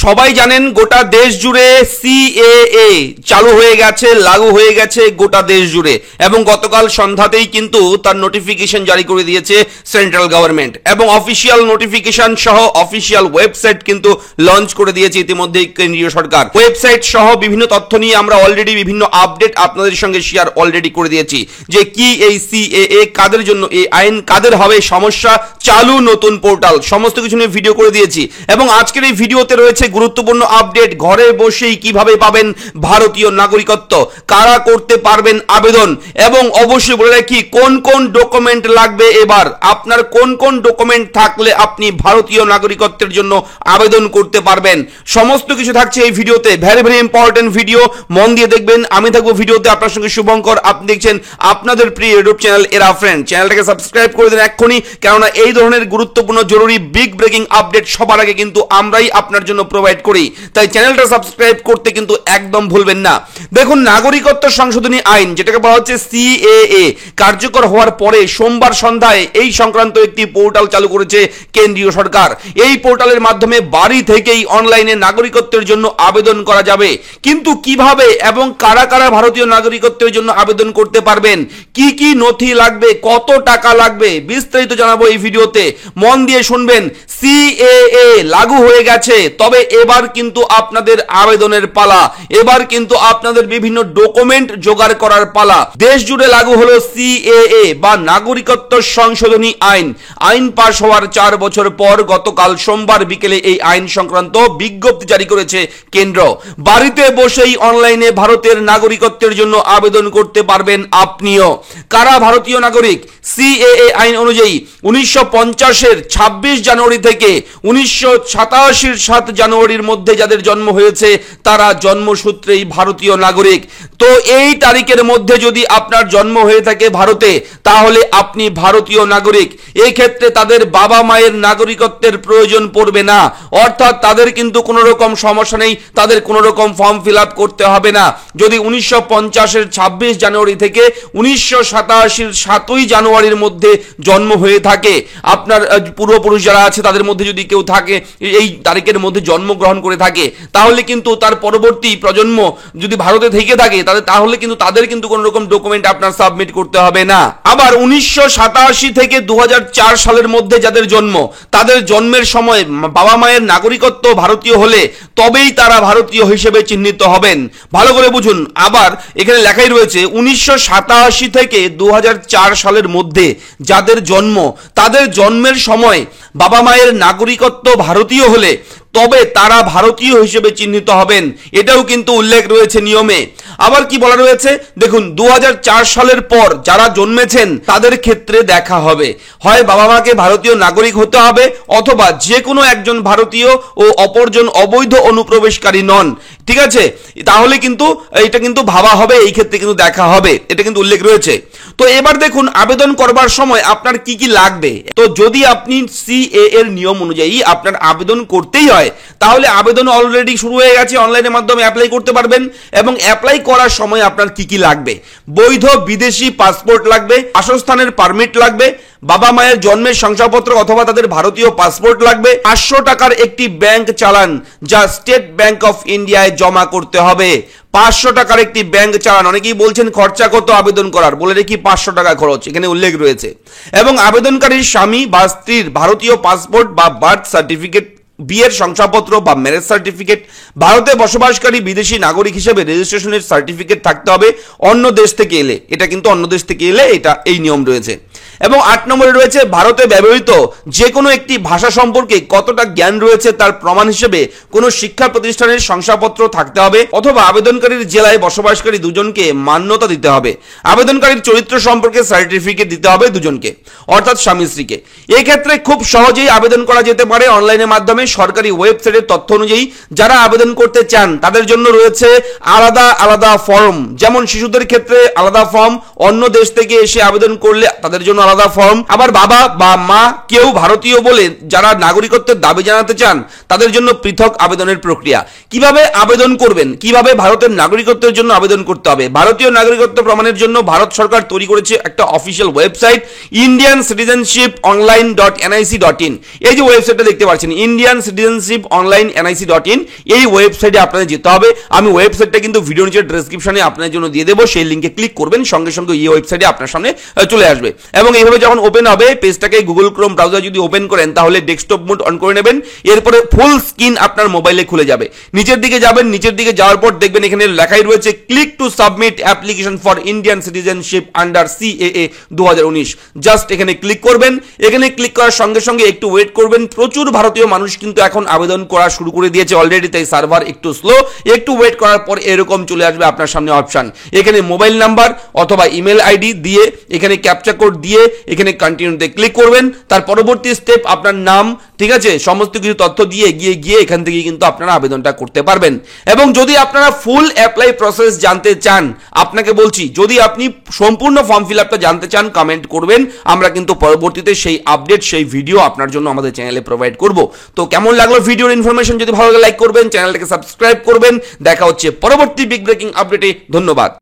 সবাই জানেন গোটা দেশ জুড়ে সিএএ চালু হয়ে গেছে, লাগু হয়ে গেছে গোটা দেশ জুড়ে, এবং গতকাল সন্ধ্যাতেই কিন্তু তার নোটিফিকেশন জারি করে দিয়েছে সেন্ট্রাল গভর্নমেন্ট, এবং অফিসিয়াল নোটিফিকেশন সহ অফিসিয়াল ওয়েবসাইট কিন্তু লঞ্চ করে দিয়েছে ইতিমধ্যেই কেন্দ্রীয় সরকার। ওয়েবসাইট সহ বিভিন্ন তথ্য নিয়ে আমরা অলরেডি বিভিন্ন আপডেট আপনাদের সঙ্গে শেয়ার অলরেডি করে দিয়েছি যে কি এই সিএএ, কাদের জন্য এই আইন, কাদের হবে সমস্যা, চালু নতুন পোর্টাল, সমস্ত কিছু নিয়ে ভিডিও করে দিয়েছি। এবং আজকের এই ভিডিওতে রয়েছে গুরুত্বপূর্ণ আপডেট, ঘরে বসেই কিভাবে পাবেন ভারতীয় নাগরিকত্ব, কারা করতে পারবেন আবেদন, এবং অবশ্যই বলে রাখি কোন কোন ডকুমেন্ট লাগবে, এবার আপনার কোন কোন ডকুমেন্ট থাকলে আপনি ভারতীয় নাগরিকত্বের জন্য আবেদন করতে পারবেন। সমস্ত কিছু থাকছে এই ভিডিওতে, ভেরি ভেরি ইম্পর্টেন্ট ভিডিও, মন দিয়ে দেখবেন। আমি থাকবো ভিডিওতে আপনার সঙ্গে শুভঙ্কর, আপনি দেখছেন আপনাদের প্রিয় ইউটিউব চ্যানেল এরা ফ্রেন্ড। চ্যানেলটাকে সাবস্ক্রাইব করে দেন এক্ষুনি, কেননা এই ধরনের গুরুত্বপূর্ণ জরুরি বিগ ব্রেকিং আপডেট সবার আগে কিন্তু আমরাই আপনার জন্য প্রোভাইড করি, তাই চ্যানেলটা সাবস্ক্রাইব করতে কিন্তু একদম ভুলবেন না। দেখুন, নাগরিকত্ব সংশোধনী আইন যেটাকে বলা হচ্ছে সিএএ কার্যকর হওয়ার পরে সোমবার সন্ধ্যায় এই সংক্রান্ত একটি পোর্টাল চালু করেছে কেন্দ্রীয় সরকার। এই পোর্টালের মাধ্যমে বাড়ি থেকেই অনলাইনে নাগরিকত্বের জন্য আবেদন করা যাবে। কিন্তু কিভাবে এবং কারা কারা ভারতীয় নাগরিকত্বের জন্য আবেদন করতে পারবেন, কি কি নথি লাগবে, কত টাকা লাগবে, বিস্তারিত জানাবো এই ভিডিওতে, মন দিয়ে শুনবেন। সিএএ লাগু হয়ে গেছে, তবে এবার কিন্তু আপনাদের আবেদনের পালা, এবার কিন্তু আপনাদের বিভিন্ন ডকুমেন্ট জোগাড় করার পালা। দেশ জুড়ে লাগু হলো সিএএ বা নাগরিকত্ব সংশোধনী আইন। আইন পাশ হওয়ার 4 বছর পর গতকাল সোমবার বিকেলে এই আইন সংক্রান্ত বিজ্ঞপ্তি জারি করেছে কেন্দ্র। বাড়িতে বসেই অনলাইনে ভারতের নাগরিকত্বের জন্য আবেদন করতে পারবেন আপনিও। কারা ভারতীয় নাগরিক? সিএএ আইন অনুযায়ী 1950-এর 26 জানুয়ারি থেকে 1987-এর 7 জানুয়ারির মধ্যে যাদের জন্ম হয়েছে তারা জন্মসূত্রেই ভারতীয় নাগরিক। তো এই তারিখের মধ্যে যদি আপনার জন্ম হয়ে থাকে ভারতে, তাহলে আপনি ভারতীয় নাগরিক। এই ক্ষেত্রে তাদের বাবা মায়ের নাগরিকত্বের প্রয়োজন পড়বে না, অর্থাৎ তাদের কিন্তু কোনো রকম সমস্যা নেই, তাদের কোনো রকম ফর্ম ফিল আপ করতে হবে না। যদি 1950-এর 26 জানুয়ারি থেকে 1987-এর 7ই জানুয়ারির মধ্যে জন্ম হয়ে থাকে, আপনার পূর্বপুরুষ যারা আছে তাদের মধ্যে যদি কেউ থাকে এই তারিখের মধ্যে জন্মগ্রহণ করে থাকে, তাহলে কিন্তু তার পরবর্তী প্রজন্ম যদি ভারতে থেকে থাকে তাহলে কিন্তু তাদের কিন্তু কোনো রকম ডকুমেন্ট আপনার সাবমিট করতে হবে না। আবার 1987 থেকে 2004 সালের মধ্যে যাদের জন্ম, তাদের জন্মের সময় বাবা মায়ের নাগরিকত্ব ভারতীয় হলে তবেই তারা ভারতীয় হিসেবে চিহ্নিত হবেন। ভালো করে বুঝুন, আবার এখানে লেখাই রয়েছে 1987 থেকে 2004 সালের মধ্যে যাদের জন্ম, তাদের জন্মের সময় বাবা মায়ের নাগরিকত্ব ভারতীয় হলে তবে তারা ভারতীয় হিসেবে চিহ্নিত হবেন, এটাও কিন্তু উল্লেখ রয়েছে নিয়মে। আবার কি বলা রয়েছে দেখুন, 2004 সালের পর যারা জন্মেছেন তাদের ক্ষেত্রে দেখা হবে, হয় বাবা মাকে ভারতীয় নাগরিক হতে হবে, অথবা যে কোনো একজন ভারতীয় ও অপরজন অবৈধ অনুপ্রবেশকারী নন। ঠিক আছে, তাহলে কিন্তু এটা কিন্তু ভাবা হবে, এই ক্ষেত্রে কিন্তু দেখা হবে, এটা কিন্তু উল্লেখ রয়েছে। তো এবার দেখুন, আবেদন করবার সময় আপনার কি কি লাগবে। তো যদি আপনি সিএএ এর নিয়ম অনুযায়ী আপনার আবেদন করতেই হয়, তাহলে আবেদন অলরেডি শুরু হয়ে গেছে, অনলাইনের মাধ্যমে অ্যাপ্লাই করতে পারবেন। এবং অ্যাপ্লাই করার সময় আপনার কি কি লাগবে, বৈধ বিদেশি পাসপোর্ট লাগবে, বাসস্থানের পারমিট লাগবে, বাবা মায়ের জন্মের শংসাপত্র অথবা তাদের ভারতীয় পাসপোর্ট লাগবে, 500 টাকার একটি ব্যাংক চালান যা স্টেট ব্যাংক অফ ইন্ডিয়ায় জমা করতে হবে। 500 টাকার একটি ব্যাংক চালান, অনেকেই বলছেন খরচা কত আবেদন করার, বলে রেখি 500 টাকা খরচ এখানে উল্লেখ রয়েছে। এবং আবেদনকারীর স্বামী বা স্ত্রীর ভারতীয় পাসপোর্ট বা বার্থ সার্টিফিকেট, বিয়ের শংসাপত্র বা ম্যারেজ সার্টিফিকেট, ভারতে বসবাসকারী বিদেশি নাগরিক হিসেবে রেজিস্ট্রেশনের সার্টিফিকেট থাকতে হবে অন্য দেশ থেকে এলে, এটা কিন্তু অন্য দেশ থেকে এলে এটা এই নিয়ম রয়েছে। এবং 8 নম্বরে রয়েছে ভারতে ব্যবহৃত যে কোনো একটি ভাষা সম্পর্কে কতটা জ্ঞান রয়েছে তার প্রমাণ হিসেবে কোনো শিক্ষা প্রতিষ্ঠানের শংসাপত্র থাকতে হবে, অথবা আবেদনকারীর জেলায় বসবাসকারী দুজনকে মান্যতা দিতে হবে। আবেদনকারীর চরিত্র সম্পর্কে সার্টিফিকেট দিতে হবে দুজনকে, অর্থাৎ স্বামী স্ত্রীকে। এই ক্ষেত্রে খুব সহজেই আবেদন করা যেতে পারে অনলাইনের মাধ্যমে সরকারি ওয়েবসাইটের তথ্য অনুযায়ী। যারা আবেদন করতে চান তাদের জন্য রয়েছে আলাদা আলাদা ফর্ম, যেমন শিশুদের ক্ষেত্রে আলাদা ফর্ম, অন্য দেশ থেকে এসে আবেদন করলে তাদের জন্য আলাদা ফর্ম, আবার বাবা বা মা কেউ ভারতীয় বলে যারা নাগরিকত্বের দাবি জানাতে চান তাদের জন্য পৃথক আবেদনের প্রক্রিয়া। কিভাবে আবেদন করবেন, কিভাবে ভারতের নাগরিকত্বের জন্য আবেদন করতে হবে, ভারতীয় নাগরিকত্ব প্রমাণের জন্য ভারত সরকার তৈরি করেছে একটা অফিসিয়াল ওয়েবসাইট indiancitizenship.online.nic.in। এই যে ওয়েবসাইটটা দেখতে পাচ্ছেন, Indian Indian citizenship online NIC.in, এই ওয়েবসাইটে আপনাদের যেতে হবে। আমি ওয়েবসাইটটা কিন্তু ভিডিও নিচে ডেসক্রিপশনে আপনাদের জন্য দিয়ে দেবো, সেই লিঙ্কে ক্লিক করবেন, সঙ্গে সঙ্গে এই ওয়েবসাইটে আপনার সামনে চলে আসবে। এবং এইভাবে যখন ওপেন হবে পেজটাকে গুগল ক্রোম ব্রাউজার যদি ওপেন করেন তাহলে ডেস্কটপ মোড অন করে নেবেন, এরপরে ফুল স্ক্রিন আপনার মোবাইলে খুলে যাবে। নিচের দিকে যাবেন, নিচের দিকে যাওয়ার পর দেখবেন এখানে লেখাই রয়েছে click to submit application for Indian citizenship under CAA 2019। Just এখানে ক্লিক করবেন। এখানে ক্লিক করার সঙ্গে সঙ্গে একটু ওয়েট করবেন, প্রচুর ভারতীয় মানুষ কিন্তু এখন আবেদন করা শুরু করে দিয়েছে অলরেডি, তাই সার্ভার একটু স্লো। একটু ওয়েট করার পর এরকম চলে আসবে আপনার সামনে অপশন, এখানে মোবাইল নাম্বার অথবা ইমেল আইডি দিয়ে এখানে ক্যাপচা কোড দিয়ে এখানে কন্টিনিউতে ক্লিক করবেন। তার পরবর্তী স্টেপ আপনার নাম, ঠিক আছে, সমস্ত কিছু তথ্য দিয়ে গিয়ে এখান থেকে কিন্তু আপনারা আবেদনটা করতে পারবেন। এবং যদি আপনারা ফুল অ্যাপ্লাই প্রসেস জানতে চান, আপনাকে বলছি যদি আপনি সম্পূর্ণ ফর্ম ফিল আপটা জানতে চান কমেন্ট করবেন, আমরা কিন্তু পরবর্তীতে সেই আপডেট সেই ভিডিও আপনার জন্য আমাদের চ্যানেলে প্রোভাইড করব। তো কেমন লাগলো ভিডিওর ইনফরমেশন, যদি ভালো লাগে লাইক করবেন, চ্যানেলটাকে সাবস্ক্রাইব করবেন। দেখা হচ্ছে পরবর্তী বিগ ব্রেকিং আপডেটে। ধন্যবাদ।